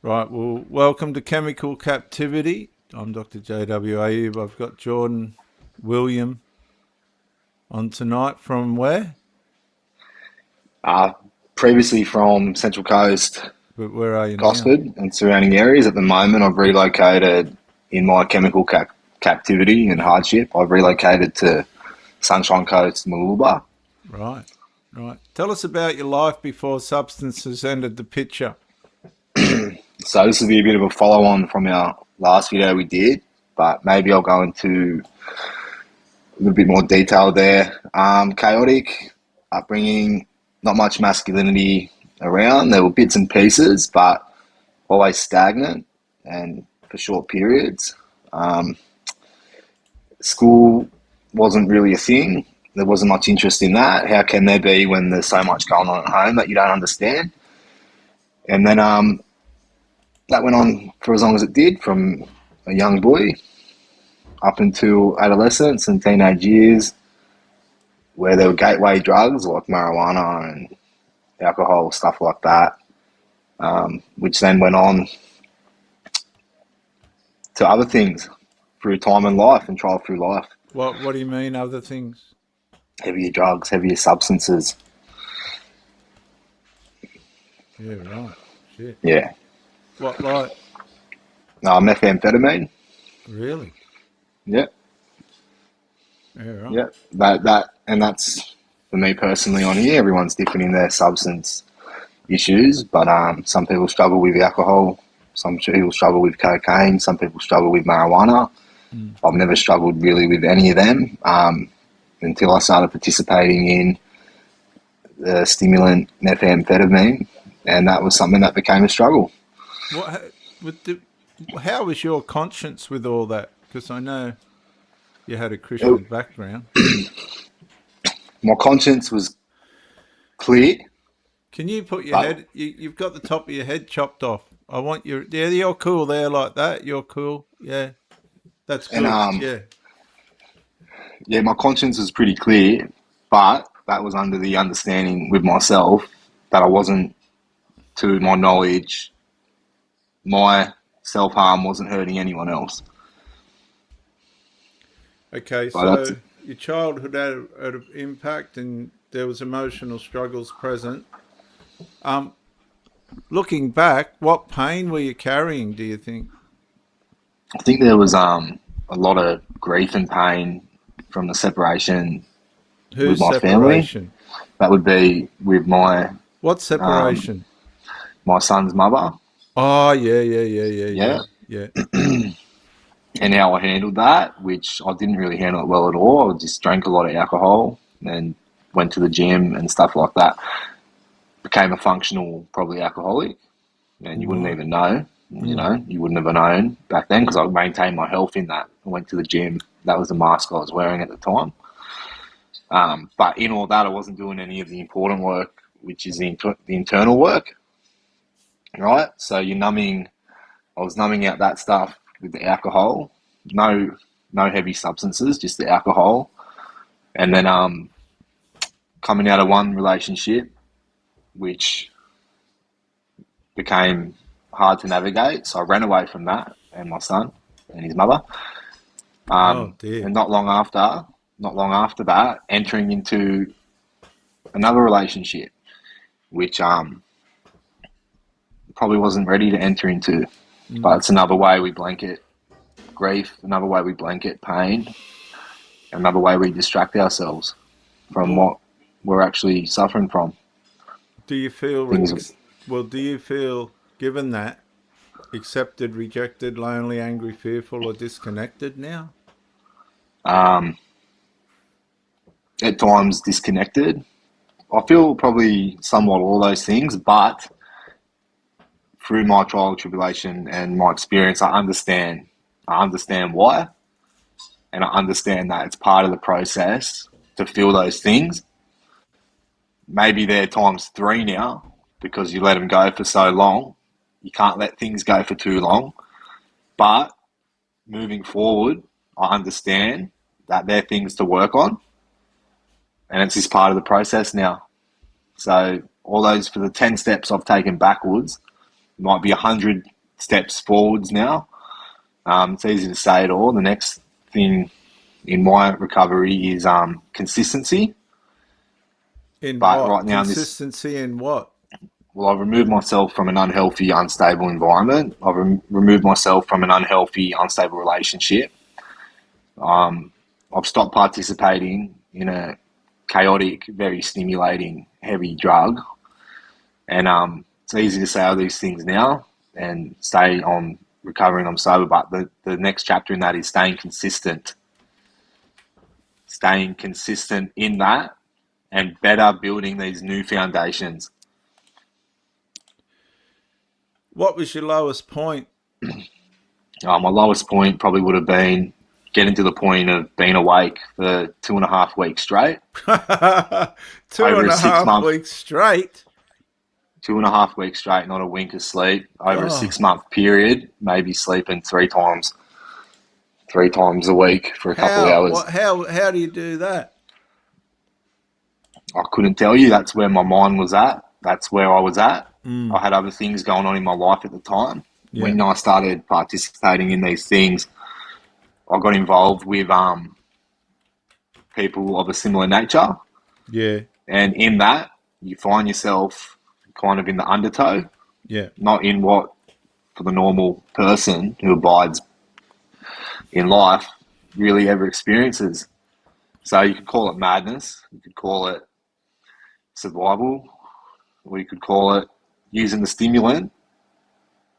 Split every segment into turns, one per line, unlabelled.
Right, well, welcome to Chemical Captivity. I'm Dr. JW Ayub. I've got Jordan William on tonight from where?
Uh, Previously from Central Coast,
But where are you now?
Gosford and surrounding areas. At the moment, I've relocated in my captivity and hardship. I've relocated to Sunshine Coast, Mooloolaba.
Right, right. Tell us about your life before substances entered the picture.
So this will be a bit of a follow-on from our last video we did, but maybe I'll go into a little bit more detail there. Chaotic upbringing, not much masculinity around. There were bits and pieces, but always stagnant and for short periods. Um, School wasn't really a thing. There wasn't much interest in that. How can there be when there's so much going on at home that you don't understand? And then that went on for as long as it did, from a young boy up until adolescence and teenage years, where there were gateway drugs like marijuana and alcohol, stuff like that, which then went on to other things through time and life and trial through life.
What do you mean, other things?
Heavier drugs, heavier substances.
Yeah, right. Shit.
Yeah.
What, like,
Methamphetamine.
really?
Yep.
Yeah, right.
Yep. And that's for me personally on here. Everyone's different in their substance issues, but some people struggle with alcohol, some people struggle with cocaine, some people struggle with marijuana.
Mm.
I've never struggled really with any of them until I started participating in the stimulant methamphetamine, and that was something that became a struggle.
What, with the, how was your conscience with all that? Because I know you had a
It,
Christian background.
my conscience was clear,
Can you put your
but
head? You've got the top of your head chopped off. I want your. Yeah, you're cool there like that. You're cool. Yeah, that's
and
good. Yeah.
yeah, my conscience was pretty clear, but that was under the understanding with myself that I wasn't, to my knowledge, my self harm wasn't hurting anyone else.
Okay,
But that's
so your childhood had an impact, and there was emotional struggles present. Um, Looking back, what pain were you carrying? Do you think?
I think there was a lot of grief and pain from the separation with
Whose
my family.
separation?
That would be with
What
um,
separation?
my son's mother.
Oh, yeah, yeah, yeah, yeah, yeah,
Yeah,
yeah.
and how I handled that, which I didn't really handle it well at all. I just drank a lot of alcohol and went to the gym and stuff like that. Became a functional, probably alcoholic, and you wouldn't
Right.
even know.
Mm.
You wouldn't have known back then because I maintained my health in that. I went to the gym. That was the mask I was wearing at the time. But in all that, I wasn't doing any of the important work, which is the internal work, right? So I was numbing out that stuff with the alcohol. No, no heavy substances, just the alcohol. And then coming out of one relationship, which became hard to navigate, so I ran away from that and my son and his mother.
Oh dear.
And not long after that, entering into another relationship, which probably wasn't ready to enter into. But
Mm.
it's another way we blanket grief, another way we blanket pain, another way we distract ourselves from
Well,
what we're actually suffering from.
do you feel?
Things,
Well, do you feel given that accepted, rejected, lonely, angry, fearful, or disconnected now?
um, at times disconnected. I feel probably somewhat all those things, but through my trial tribulation and my experience, I understand. I understand why, and I understand that it's part of the process to feel those things. Maybe they're times three now because you let them go for so long. You can't let things go for too long. But moving forward, I understand that they're things to work on, and it's just part of the process now. So all those for the 10 steps I've taken backwards, might be 100 steps forwards now. It's easy to say it all. The next thing in my recovery is consistency.
In
But
what?
right now, this
Consistency in what?
well, I've removed myself from an unhealthy, unstable environment. I've removed myself from an unhealthy, unstable relationship. I've stopped participating in a chaotic, very stimulating, heavy drug. And it's easy to say all these things now and stay on recovering, I'm sober. But the next chapter in that is staying consistent in that and better building these new foundations.
What was your lowest point?
My lowest point probably would have been getting to the point of being awake for 2.5 weeks straight.
Two
Over
and
a
a
six
half
month,
weeks straight.
2.5 weeks straight, not a wink of sleep. Over a
Oh,
6 month period, maybe sleeping three times a week for a couple of
how?
hours.
What? How do you do that?
I couldn't tell you. That's where my mind was at. That's where I was at. I
Mm,
had other things going on in my life at the time.
yeah,
When I started participating in these things, I got involved with people of a similar nature.
yeah,
And in that, you find yourself kind of in the undertow,
yeah.
not in what for the normal person who abides in life really ever experiences. So you could call it madness, you could call it survival, or you could call it using the stimulant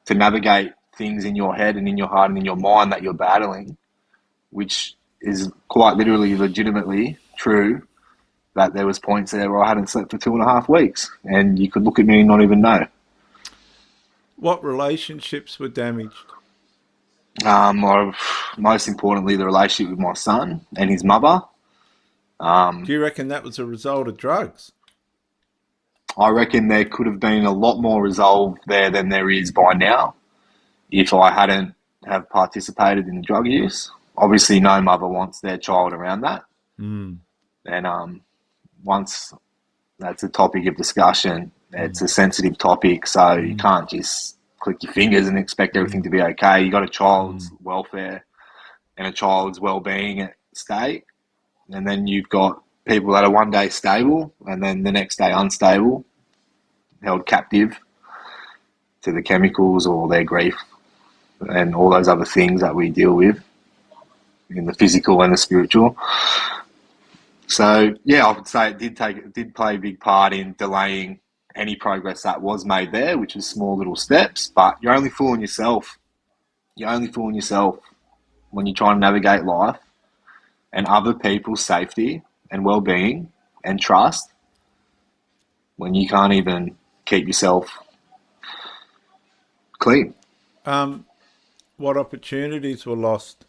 to navigate things in your head and in your heart and in your mind that you're battling, which is quite literally, legitimately true. That there was points there where I hadn't slept for 2.5 weeks, and you could look at me and not even know.
What relationships were damaged?
Most importantly, the relationship with my son and his mother.
Do you reckon that was a result of drugs?
I reckon there could have been a lot more resolve there than there is by now if I hadn't have participated in the drug use. Obviously, no mother wants their child around that,
Mm,
and once that's a topic of discussion, it's
mm,
a sensitive topic, so you
mm,
can't just click your fingers and expect everything
mm,
to be okay. You got a child's
mm.
welfare and a child's well-being at stake, and then you've got people that are one day stable and then the next day unstable, held captive to the chemicals or their grief and all those other things that we deal with in the physical and the spiritual. So yeah, I would say it did play a big part in delaying any progress that was made there, which was small little steps. But you're only fooling yourself. You're only fooling yourself when you try and navigate life and other people's safety and well-being and trust when you can't even keep yourself clean.
Um, what opportunities were lost?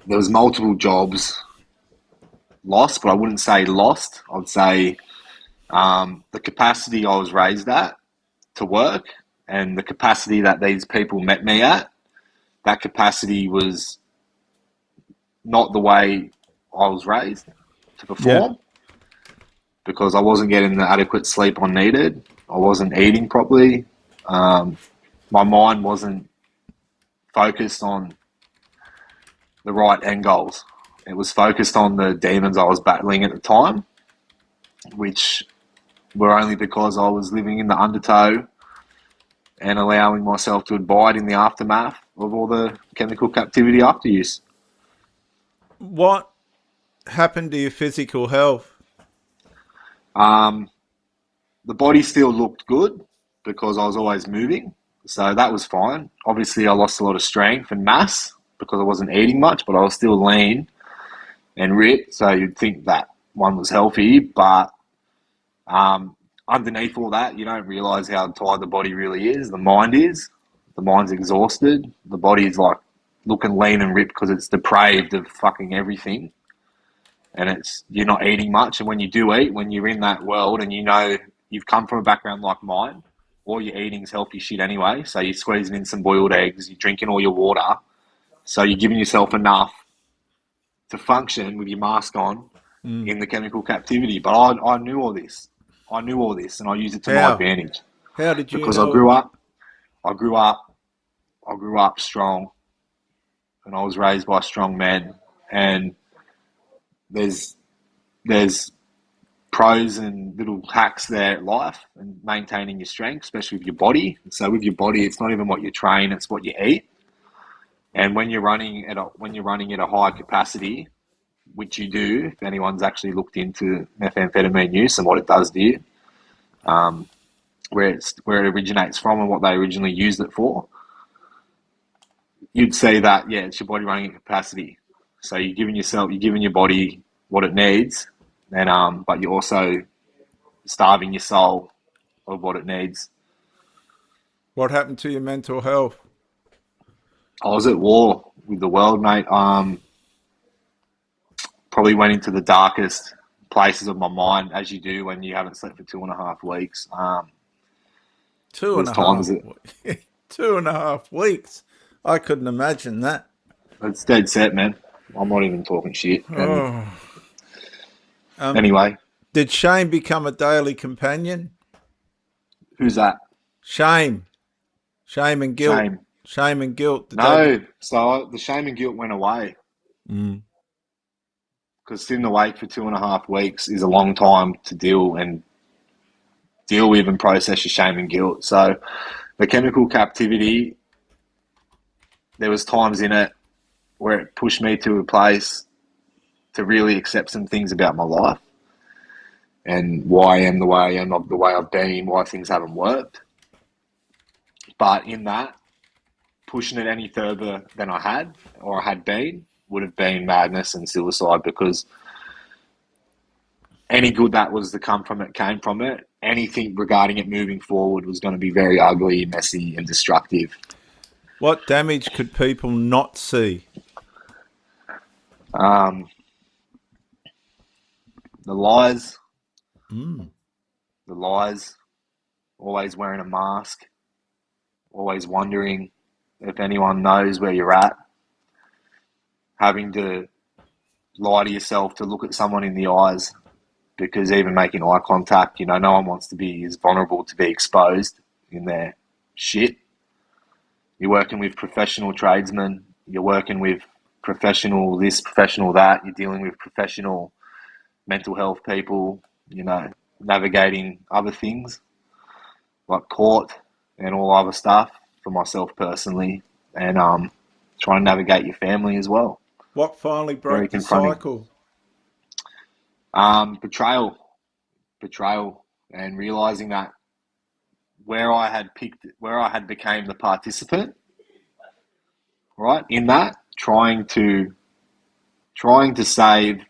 There was multiple jobs lost, but I wouldn't say lost. I'd say the capacity I was raised at to work and the capacity that these people met me at, that capacity was not the way I was raised to
Yeah.
perform because I wasn't getting the adequate sleep I needed. I wasn't eating properly. Um, my mind wasn't focused on the right end goals. It was focused on the demons I was battling at the time, which were only because I was living in the undertow and allowing myself to abide in the aftermath of all the chemical captivity after use.
What happened to your physical health?
Um, the body still looked good because I was always moving, so that was fine. Obviously, I lost a lot of strength and mass because I wasn't eating much, but I was still lean and ripped. So you'd think that one was healthy, but um, underneath all that, you don't realize how tired the body really is. The mind is. The mind's exhausted. The body's like looking lean and ripped because it's depraved of fucking everything. And it's you're not eating much. And when you do eat, when you're in that world and you know you've come from a background like mine, all you're eating is healthy shit anyway. So you're squeezing in some boiled eggs, you're drinking all your water. So you're giving yourself enough to function with your mask on
Mm.
in the chemical captivity. But I knew all this. I knew all this and I used it to my
How?
advantage.
How did you
because
know it?
I grew up, I grew up strong, and I was raised by strong men. And there's there's pros and little hacks there at life and maintaining your strength, especially with your body. So with your body, it's not even what you train; it's what you eat. And when you're running at a high capacity, which you do, if anyone's actually looked into methamphetamine use and what it does to you, um, where it originates from and what they originally used it for, you'd say that yeah, it's your body running at capacity. So you're giving your body what it needs, and but you're also starving your soul of what it needs.
What happened to your mental health?
I was at war with the world, mate. Probably went into the darkest places of my mind, as you do when you haven't slept for 2.5 weeks.
Two and
There's
a
times
half.
that
2.5 weeks. I couldn't imagine that.
it's dead set, man. I'm not even talking shit. And
Oh. Um,
anyway,
did shame become a daily companion?
who's that?
Shame, shame and guilt,
Shame.
shame and guilt. Did they?
No. So the shame and guilt went away
Mm.
because sitting awake for 2.5 weeks is a long time to deal with and process your shame and guilt. So the chemical captivity, there was times in it where it pushed me to a place to really accept some things about my life and why I am the way I am, not the way I've been, why things haven't worked. But in that, pushing it any further than I had or I had been would have been madness and suicide because any good that was to come from it came from it. Anything regarding it moving forward was going to be very ugly, messy, and destructive.
What damage could people not see?
Um, the lies,
Mm.
the lies, always wearing a mask, always wondering if anyone knows where you're at, having to lie to yourself to look at someone in the eyes because even making eye contact, no one wants to be as vulnerable to be exposed in their shit. You're working with professional tradesmen, you're working with professional this, professional that, you're dealing with professional mental health people, navigating other things like court and all other stuff for myself personally, and trying to navigate your family as well.
What finally
Very
broke the
confronting.
cycle?
Betrayal, betrayal, and realizing that where I had became the participant, right? In that, trying to save,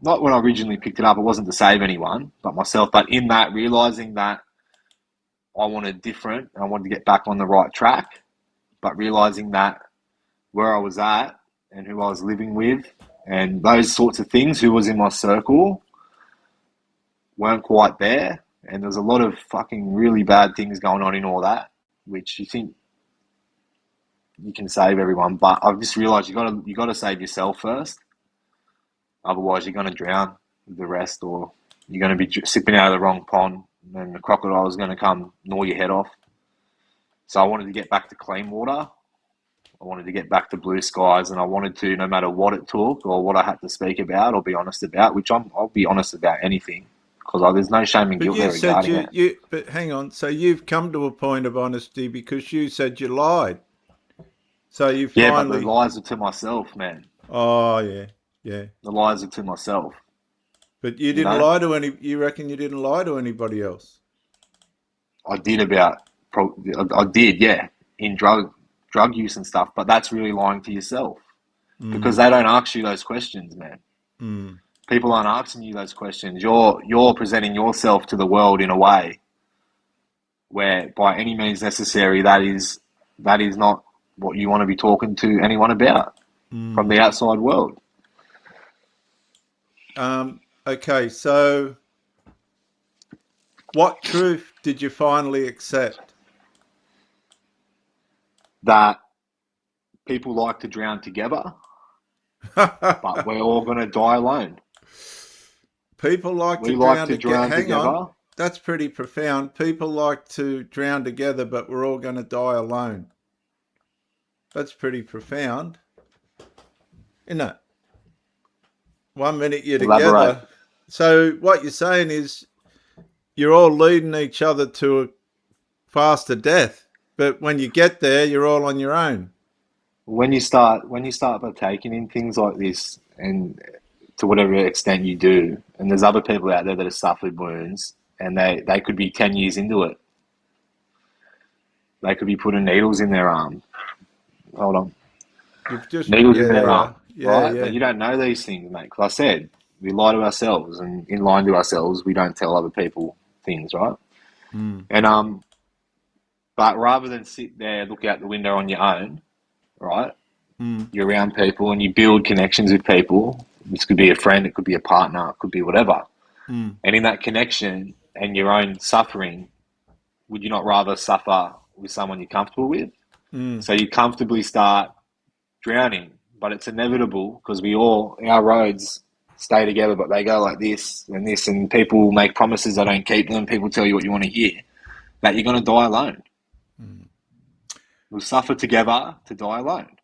not when I originally picked it up, it wasn't to save anyone but myself, but in that, realizing that I wanted different, I wanted to get back on the right track, but realizing that where I was at and who I was living with and those sorts of things, who was in my circle, weren't quite there. And there's a lot of fucking really bad things going on in all that, which you think you can save everyone, but I've just realised you gotta save yourself first. Otherwise, you're gonna drown with the rest, or you're gonna be sipping out of the wrong pond, and the crocodile is gonna come gnaw your head off. So I wanted to get back to clean water. I wanted to get back to blue skies, and I wanted to, no matter what it took or what I had to speak about or be honest about, which I'll be honest about anything because there's no shame and
But
guilt
you
there
said
regarding
you
it.
you. But hang on. So you've come to a point of honesty because you said you lied. So you
Yeah, but the
finally.
lies are to myself, man.
Oh yeah, yeah.
The lies are to myself.
But you
You
didn't
know,
lie to any. You reckon you didn't lie to anybody else?
I did about, I did, yeah, in drug use and stuff. But that's really lying to yourself because
Mm,
they don't ask you those questions, man.
mm.
People aren't asking you those questions. You're presenting yourself to the world in a way where, by any means necessary, that is not what you want to be talking to anyone about from
Mm.
the outside world.
Okay, so what truth did you finally accept?
That people like to drown together, but we're all going to die alone.
People like to
We like
drown
to
to get.
drown
Hang on.
together.
That's pretty profound. People like to drown together, but we're all going to die alone. That's pretty profound, isn't it? 1 minute you're
Elaborate.
together. So what you're saying is you're all leading each other to a faster death, but when you get there, you're all on your own.
When you start partaking in things like this, and to whatever extent you do, and there's other people out there that have suffered wounds, and they could be 10 years into it. They could be putting needles in their arm. Hold on.
You've just,
Needles in
yeah,
their
yeah,
arm,
yeah,
right? But
yeah.
you don't know these things, mate. Because I said, we lie to ourselves, and in lying to ourselves, we don't tell other people things, right?
Mm,
And but rather than sit there, look out the window on your own, right?
mm,
You're around people and you build connections with people. This could be a friend, it could be a partner, it could be whatever.
mm,
And in that connection and your own suffering, would you not rather suffer with someone you're comfortable with?
mm,
So you comfortably start drowning, but it's inevitable because our roads stay together, but they go like this, and people make promises they don't keep them. People tell you what you want to hear, that you're going to die alone.
mm.
We'll suffer together to die alone.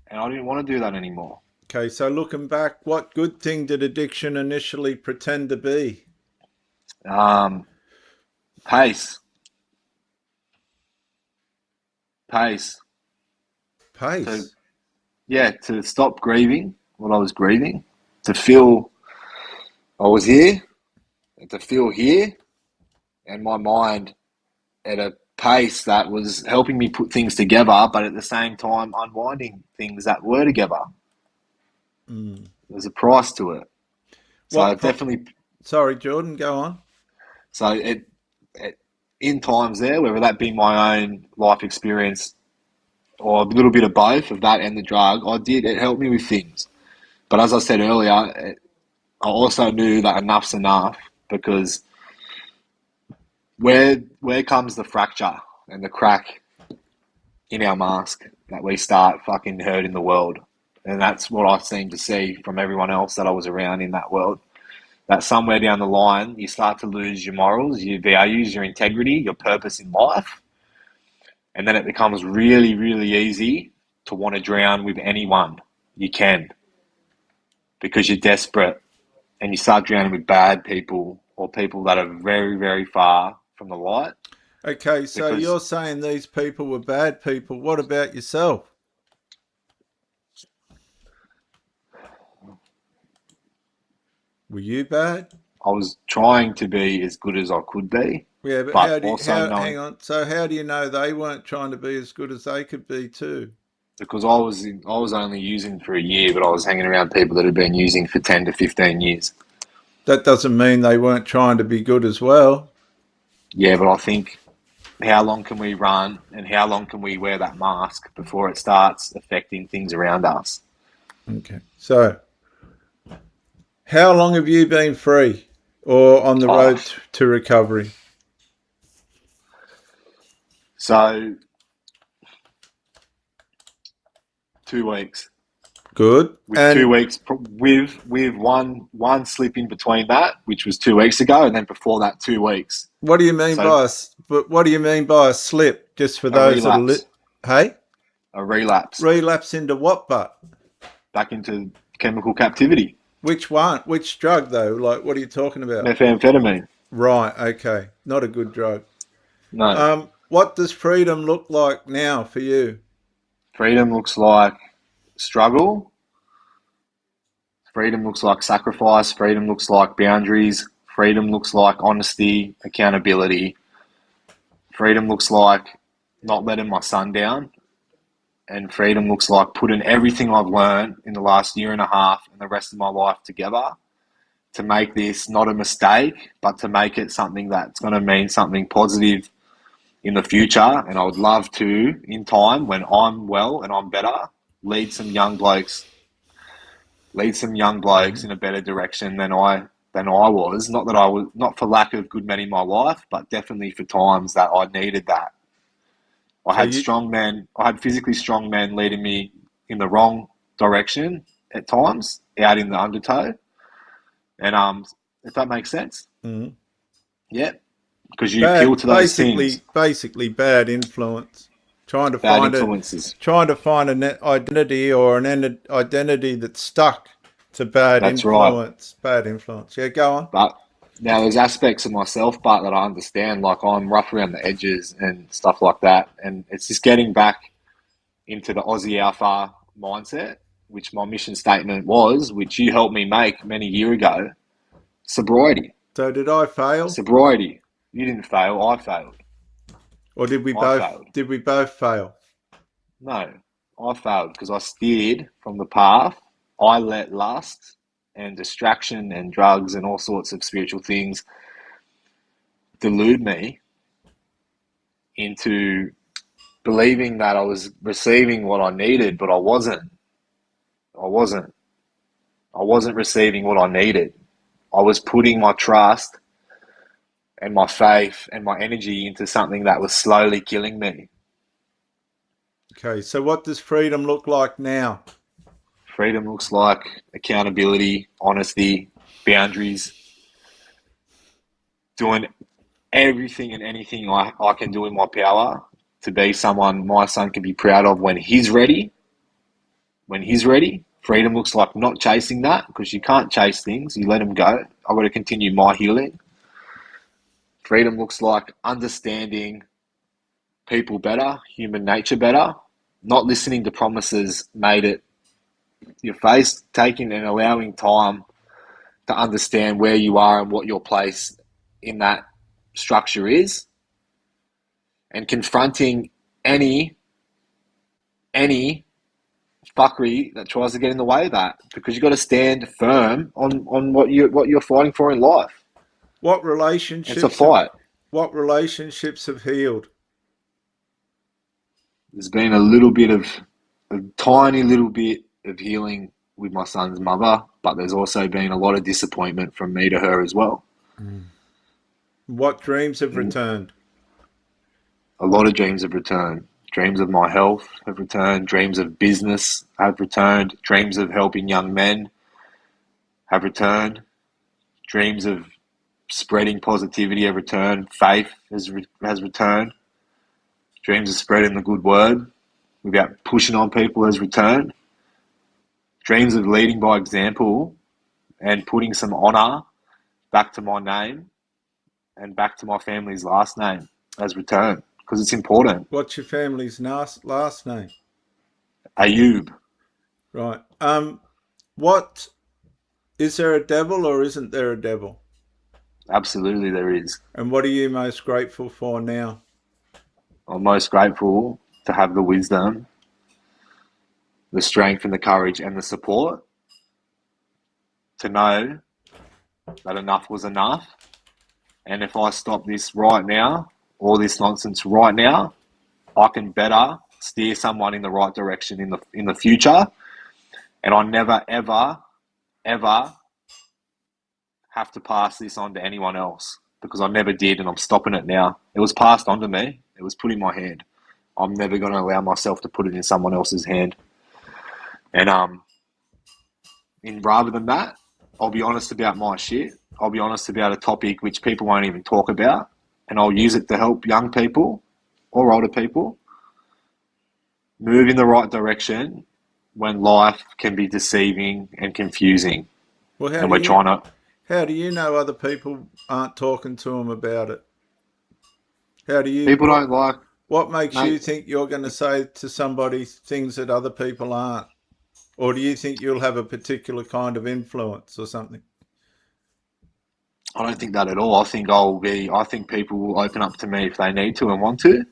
And I didn't want to do that anymore.
Okay, so looking back, what good thing did addiction initially pretend to be?
Um, pace, pace. To,
Pace.
yeah, to stop grieving what I was grieving, to feel I was here, and to feel here, and my mind at a pace that was helping me put things together, but at the same time unwinding things that were together.
Mm.
There's a price to it. So
What?
it definitely,
Sorry, Jordan. Go on.
so it in times there, whether that be my own life experience or a little bit of both of that and the drug, it helped me with things. But as I said earlier, I also knew that enough's enough because where comes the fracture and the crack in our mask that we start fucking hurting the world. And that's what I seem to see from everyone else that I was around in that world. That somewhere down the line, you start to lose your morals, your values, your integrity, your purpose in life. And then it becomes really, really easy to want to drown with anyone you can because you're desperate, and you start drowning with bad people or people that are very, very far from the light.
Okay, so
Because
you're saying these people were bad people. What about yourself? Were you bad?
I was trying to be as good as I could be,
Yeah, but
but
how do you,
also
how?
knowing
Hang on. So how do you know they weren't trying to be as good as they could be too?
because I was only using for a year, but I was hanging around people that had been using for 10 to 15 years.
That doesn't mean they weren't trying to be good as well.
Yeah, but I think how long can we run and how long can we wear that mask before it starts affecting things around us?
Okay. So how long have you been free or on the
Oh,
road to recovery?
so 2 weeks.
Good.
With two
And
weeks with one slip in between that, which was 2 weeks ago, and then before that 2 weeks.
what do you mean
So
by but what do you mean by a slip? Just for
a
those that are
relapse,
hey,
a relapse
relapse into what? But
back into chemical captivity,
which one? Which drug though? Like, what are you talking about?
methamphetamine.
Right. Okay. Not a good drug.
No,
What does freedom look like now for you?
freedom looks like struggle. Freedom looks like sacrifice. Freedom looks like boundaries. Freedom looks like honesty, accountability. Freedom looks like not letting my son down. And freedom looks like putting everything I've learned in the last year and a half and the rest of my life together to make this not a mistake, but to make it something that's going to mean something positive in the future. And I would love to, in time, when I'm well and I'm better, lead some young blokes, lead some young blokes
Mm-hmm.
in a better direction than I was. Not that I was, not for lack of good men in my life, but definitely for times that I needed that.
So you
I had physically strong men leading me in the wrong direction at times, out in the undertow. And if that makes sense,
mm,
yeah. because you appeal to those things.
Basically bad influence. Trying to
Bad
find
influences.
an identity or an identity that's stuck to bad
That's right.
influence. Bad influence. Yeah, go on.
But now there's aspects of myself, but that I understand. Like I'm rough around the edges and stuff like that, and it's just getting back into the Aussie Alpha mindset, which my mission statement was, which you helped me make many years ago. Sobriety.
So did I fail,
Sobriety. You didn't fail. I failed.
or did we
I
both?
failed.
Did we both fail?
No, I failed because I steered from the path. I let lust and distraction and drugs and all sorts of spiritual things delude me into believing that I was receiving what I needed, but I wasn't. I wasn't. I wasn't receiving what I needed. I was putting my trust and my faith and my energy into something that was slowly killing me.
Okay, so what does freedom look like now?
Freedom looks like accountability, honesty, boundaries, doing everything and anything I can do in my power to be someone my son can be proud of when he's ready. When he's ready, freedom looks like not chasing that because you can't chase things. You let them go. I've got to continue my healing. Freedom looks like understanding people better, human nature better, not listening to promises made at your face, taking and allowing time to understand where you are and what your place in that structure is, and confronting any fuckery that tries to get in the way of that, because you've got to stand firm on what you're fighting for in life.
What
It's a
relationships have
fight.
what relationships have healed?
There's been a tiny little bit of healing with my son's mother, but there's also been a lot of disappointment from me to her as well.
What dreams have
And
returned?
a lot of dreams have returned. Dreams of my health have returned. Dreams of business have returned. Dreams of helping young men have returned. Dreams of spreading positivity have returned. Faith has returned. Dreams of spreading the good word without pushing on people has returned. Dreams of leading by example and putting some honour back to my name and back to my family's last name has returned, because it's important.
What's your family's last name?
Ayub.
Right. What is there a devil or isn't there a devil?
Absolutely there is.
And what are you most grateful for now?
I'm most grateful to have the wisdom, the strength and the courage and the support to know that enough was enough. And if I stop this right now, all this nonsense right now, I can better steer someone in the right direction in the future. And I never, ever, ever have to pass this on to anyone else, because I never did, and I'm stopping it now. It was passed on to me. It was put in my hand. I'm never going to allow myself to put it in someone else's hand. And rather than that, I'll be honest about my shit. I'll be honest about a topic which people won't even talk about, and I'll use it to help young people or older people move in the right direction when life can be deceiving and confusing.
Well,
And we're trying to.
how do you know other people aren't talking to them about it? How do you
People don't like,
what makes you
mate.
think you're going to say to somebody things that other people aren't? Or do you think you'll have a particular kind of influence or something?
I don't think that at all. I think people will open up to me if they need to and want to.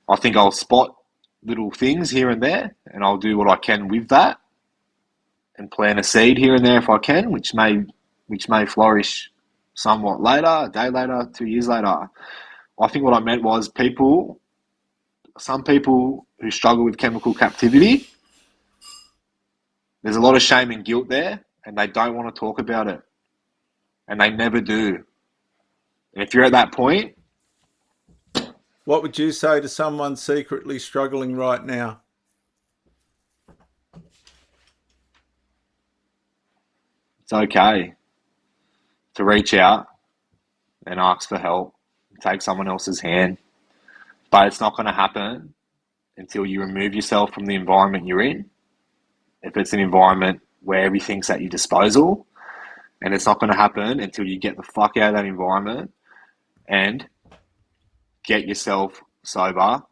I think I'll spot little things here and there, and I'll do what I can with that, and plant a seed here and there if I can, which may flourish somewhat later, a day later, 2 years later. I think what I meant was some people who struggle with chemical captivity, there's a lot of shame and guilt there, and they don't want to talk about it, and they never do. And if you're at that point,
What would you say to someone secretly struggling right now?
it's okay to reach out and ask for help, take someone else's hand. But it's not going to happen until you remove yourself from the environment you're in. If it's an environment where everything's at your disposal, and it's not going to happen until you get the fuck out of that environment and get yourself sober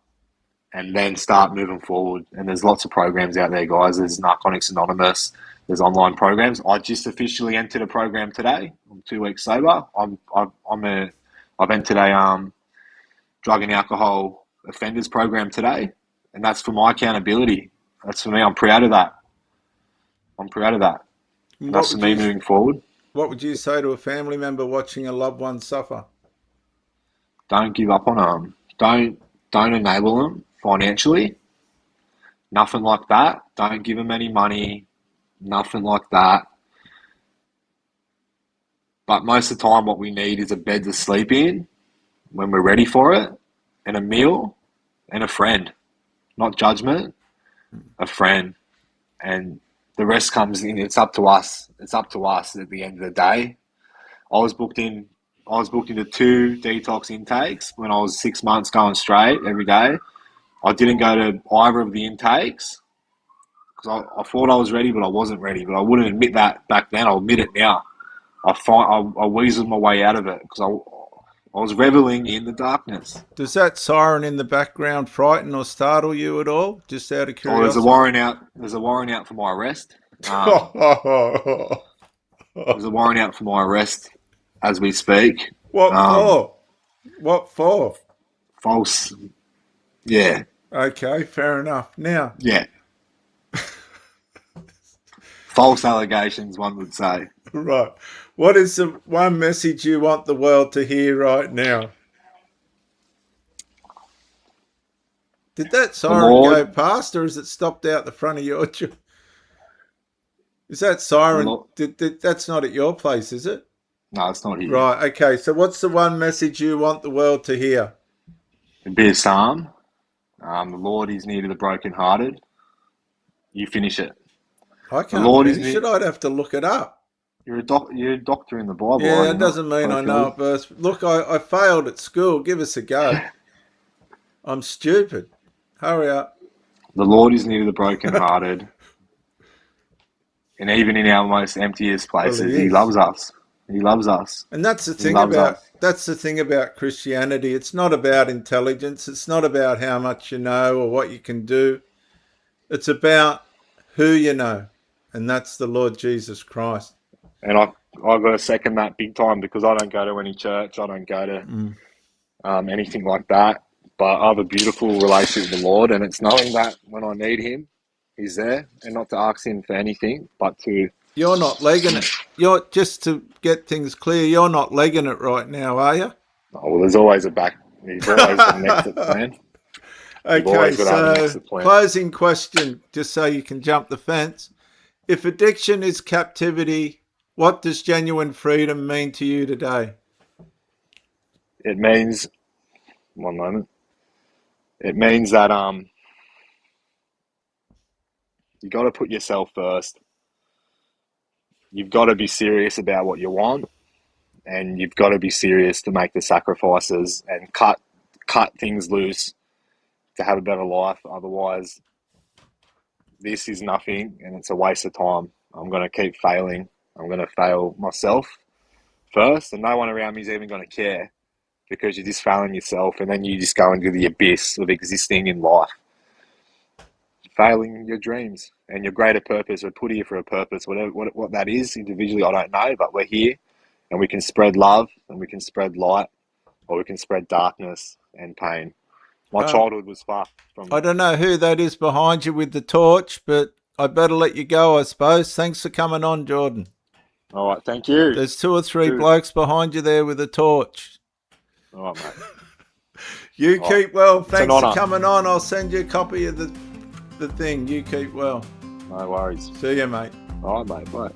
and then start moving forward. And there's lots of programs out there, guys. There's Narcotics Anonymous. There's online programs. I just officially entered a program today. I'm 2 weeks sober. I've entered a drug and alcohol offenders program today, and that's for my accountability. That's for me. I'm proud of that. And that's for me moving forward.
What would you say to a family member watching a loved one suffer?
Don't give up on them. Don't enable them financially. Nothing like that. Don't give them any money. Nothing like that. But most of the time what we need is a bed to sleep in when we're ready for it, and a meal, and a friend. Not judgment, a friend. And the rest comes in. It's up to us. It's up to us at the end of the day. I was booked into 2 detox intakes when I was 6 months going straight every day. I didn't go to either of the intakes because I thought I was ready, but I wasn't ready. But I wouldn't admit that back then. I'll admit it now. I weaseled my way out of it because I was reveling in the darkness.
Does that siren in the background frighten or startle you at all? Just out of curiosity.
There's a warrant out for my arrest. There's a warrant out for my arrest as we speak.
What for? What for?
False. Yeah.
Okay, fair enough. Now.
Yeah. False allegations, one would say.
Right. What is the one message you want the world to hear right now? Did that siren go past, or is it stopped out the front of your... Is that siren... That's not at your place, is it?
No, it's not here.
Right, okay. So what's the one message you want the world to hear?
It'd be a psalm. The Lord is near to the brokenhearted. You finish it.
I can't finish it. I'd have to look it up.
You're a doctor in the Bible.
Yeah, that doesn't mean I know a verse. Look, I failed at school. Give us a go. I'm stupid. Hurry up.
The Lord is near to the brokenhearted. And even in our most emptiest places, He loves us. He loves us.
And that's the thing about Christianity. It's not about intelligence. It's not about how much you know or what you can do. It's about who you know, and that's the Lord Jesus Christ.
And I've got to second that big time, because I don't go to any church. I don't go to anything like that. But I have a beautiful relationship with the Lord, and it's knowing that when I need Him, He's there, and not to ask Him for anything, but to...
You're not legging it. Just to get things clear, you're not legging it right now, are you?
Oh, well, there's always a next plan.
Okay, so closing question, just so you can jump the fence. If addiction is captivity, what does genuine freedom mean to you today?
It means... One moment. It means that you got to put yourself first. You've got to be serious about what you want, and you've got to be serious to make the sacrifices and cut things loose to have a better life. Otherwise, this is nothing, and it's a waste of time. I'm going to keep failing. I'm going to fail myself first, and no one around me is even going to care, because you're just failing yourself, and then you just go into the abyss of existing in life. Failing your dreams and your greater purpose. We're put here for a purpose, whatever what that is individually, I don't know, but we're here, and we can spread love, and we can spread light, or we can spread darkness and pain. My childhood was far from...
I don't know who that is behind you with the torch, but I better let you go, I suppose. Thanks for coming on, Jordan.
All right, thank you.
There's 2 or 3 blokes behind you there with a torch.
All right, mate.
You keep well. Thanks for coming on. I'll send you a copy of the thing. You keep well.
No worries.
See you, mate.
All right, mate. Bye.